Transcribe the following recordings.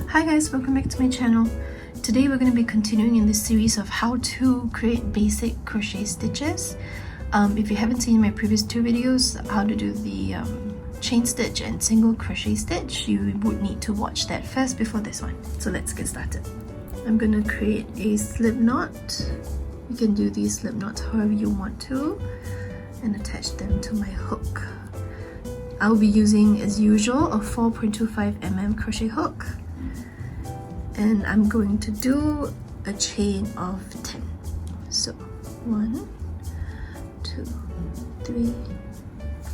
Hi guys, welcome back to my channel. Today we're going to be continuing in this series of how to create basic crochet stitches. If you haven't seen my previous two videos, how to do the chain stitch and single crochet stitch, you would need to watch that first before this one. So let's get started. I'm going to create a slip knot. You can do these slip knots however you want to and attach them to my hook. I'll be using, as usual, a 4.25mm crochet hook, and I'm going to do a chain of 10. So 1, 2, 3,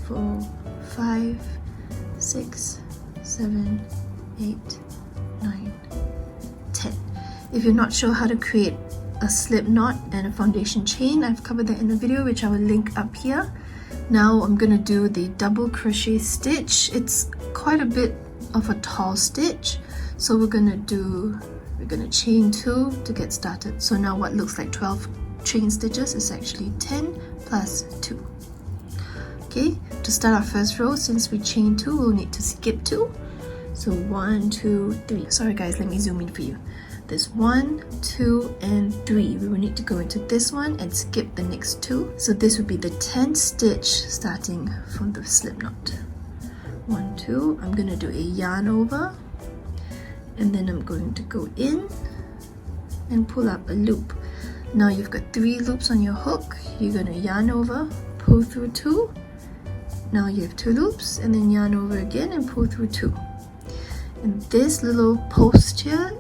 4, 5, 6, 7, 8, 9, 10. If you're not sure how to create a slip knot and a foundation chain, I've covered that in a video which I will link up here. Now I'm going to do the double crochet stitch. It's quite a bit of a tall stitch, so we're going to chain 2 to get started. So now what looks like 12 chain stitches is actually 10 plus 2. Okay, to start our first row, since we chain 2, we'll need to skip 2. So 1, 2, 3. Sorry guys, let me zoom in for you. There's 1, 2, and 3. We will need to go into this one and skip the next 2. So this would be the 10th stitch starting from the slip knot. 1, 2. I'm going to do a yarn over, and then I'm going to go in and pull up a loop. Now you've got 3 loops on your hook. You're going to yarn over, pull through 2. Now you have 2 loops, and then yarn over again and pull through 2. And this little post here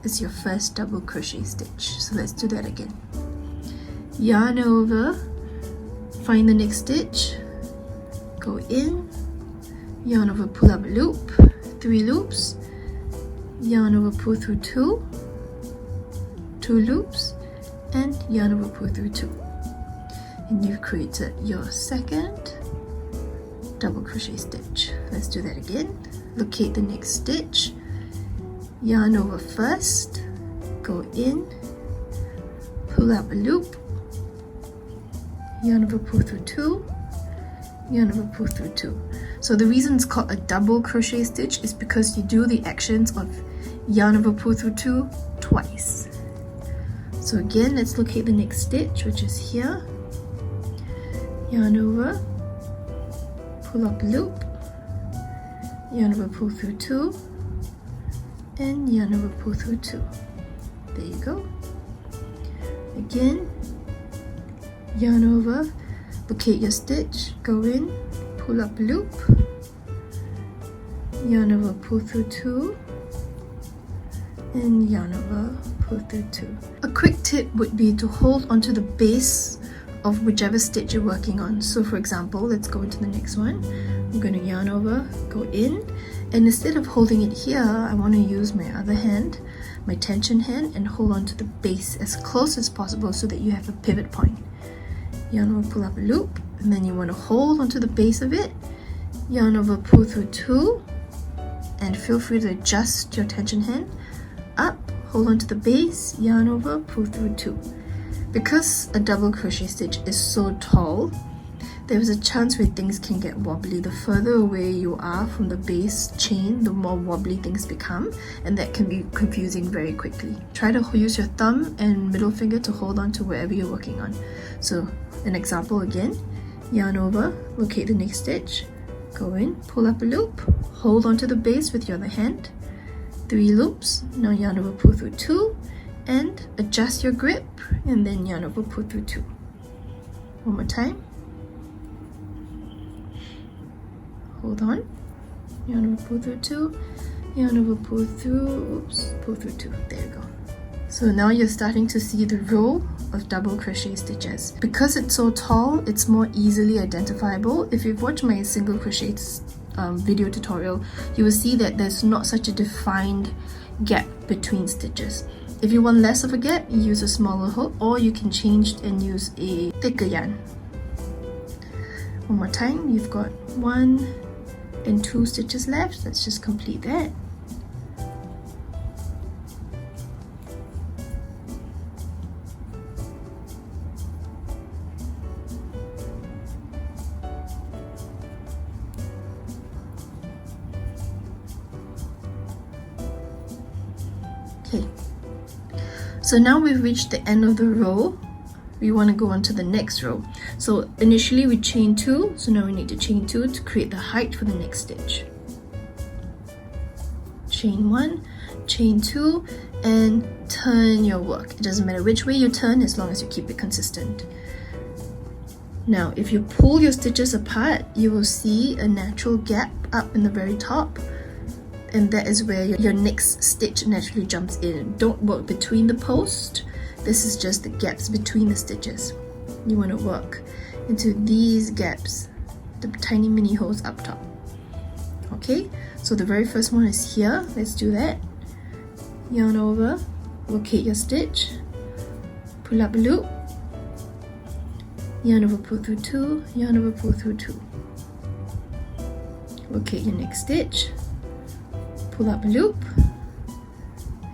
is your first double crochet stitch. So let's do that again. Yarn over, find the next stitch, go in, yarn over, pull up a loop, 3 loops, yarn over, pull through 2, 2 loops, and yarn over, pull through 2. And you've created your second double crochet stitch. Let's do that again. Locate the next stitch, yarn over first, go in, pull up a loop, yarn over, pull through 2, yarn over, pull through 2. So the reason it's called a double crochet stitch is because you do the actions of yarn over, pull through 2 twice. So again, let's locate the next stitch, which is here. Yarn over, pull up a loop, yarn over, pull through 2, and yarn over, pull through 2. There you go. Again, yarn over, locate your stitch, go in, pull up a loop, yarn over, pull through 2, and yarn over, pull through 2. A quick tip would be to hold onto the base of whichever stitch you're working on. So for example, let's go into the next one. I'm going to yarn over, go in, and instead of holding it here, I want to use my other hand, my tension hand, and hold on to the base as close as possible so that you have a pivot point. Yarn over, pull up a loop, and then you want to hold onto the base of it, yarn over, pull through 2, and feel free to adjust your tension hand up, hold onto the base, yarn over, pull through 2. Because a double crochet stitch is so tall, there's a chance where things can get wobbly. The further away you are from the base chain, the more wobbly things become, and that can be confusing very quickly. Try to use your thumb and middle finger to hold on to wherever you're working on. So an example again, yarn over, locate the next stitch, go in, pull up a loop, hold onto the base with your other hand, 3 loops, now yarn over, pull through 2, and adjust your grip, and then yarn over, pull through 2. One more time. Hold on, yarn over, pull through 2, yarn over, pull through, oops, pull through 2. There you go. So now you're starting to see the row of double crochet stitches. Because it's so tall, it's more easily identifiable. If you've watched my single crochet video tutorial, you will see that there's not such a defined gap between stitches. If you want less of a gap, you use a smaller hook, or you can change and use a thicker yarn. One more time, you've got 1 and 2 stitches left. Let's just complete that. Okay, so now we've reached the end of the row. We want to go on to the next row. So initially we chain 2, so now we need to chain 2 to create the height for the next stitch. Chain 1, chain 2, and turn your work. It doesn't matter which way you turn as long as you keep it consistent. Now if you pull your stitches apart, you will see a natural gap up in the very top, and that is where your next stitch naturally jumps in. Don't work between the posts. This is just the gaps between the stitches. You want to work into these gaps, the tiny mini holes up top. Okay, so the very first one is here. Let's do that. Yarn over, locate your stitch, pull up a loop, yarn over, pull through 2, yarn over, pull through 2. Locate your next stitch, pull up a loop,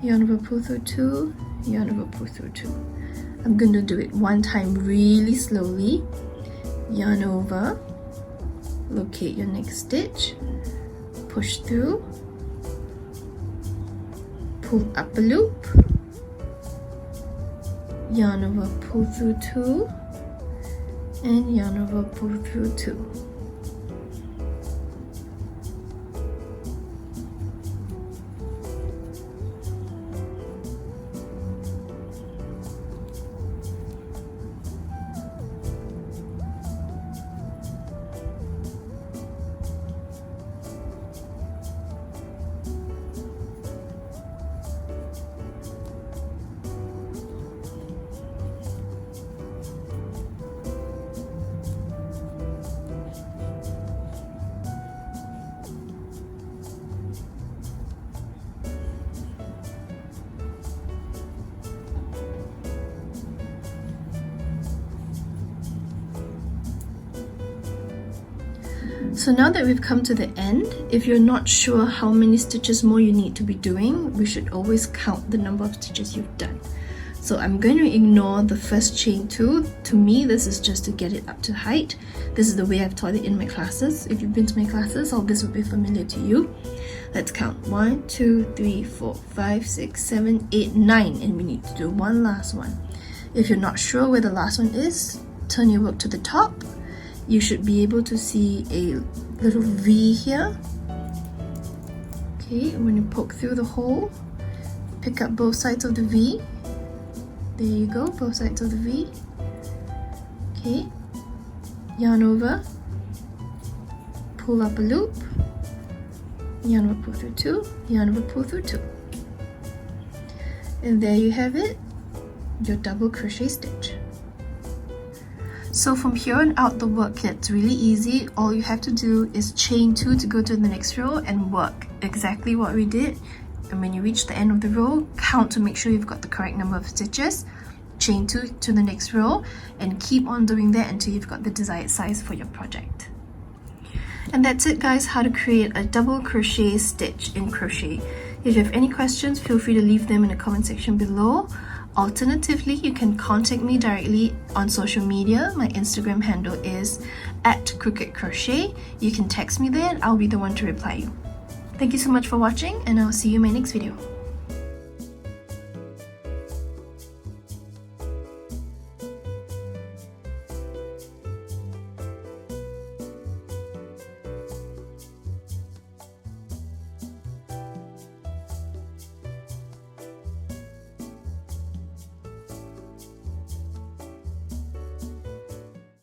yarn over, pull through 2, yarn over, pull through 2. I'm going to do it one time really slowly. Yarn over, locate your next stitch, push through, pull up a loop, yarn over, pull through 2, and yarn over, pull through 2. So now that we've come to the end, if you're not sure how many stitches more you need to be doing, we should always count the number of stitches you've done. So I'm going to ignore the first chain 2. To me, this is just to get it up to height. This is the way I've taught it in my classes. If you've been to my classes, all this will be familiar to you. Let's count 1, 2, 3, 4, 5, 6, 7, 8, 9, and we need to do one last one. If you're not sure where the last one is, turn your work to the top. You should be able to see a little V here. Okay, and when you poke through the hole, pick up both sides of the V. There you go, both sides of the V. Okay, yarn over, pull up a loop, yarn over, pull through 2, yarn over, pull through 2. And there you have it, your double crochet stitch. So from here on out, the work gets really easy. All you have to do is chain 2 to go to the next row and work exactly what we did. And when you reach the end of the row, count to make sure you've got the correct number of stitches, chain 2 to the next row, and keep on doing that until you've got the desired size for your project. And that's it guys, how to create a double crochet stitch in crochet. If you have any questions, feel free to leave them in the comment section below. Alternatively, you can contact me directly on social media. My Instagram handle is @crochet. You can text me there and I'll be the one to reply you. Thank you so much for watching, and I'll see you in my next video.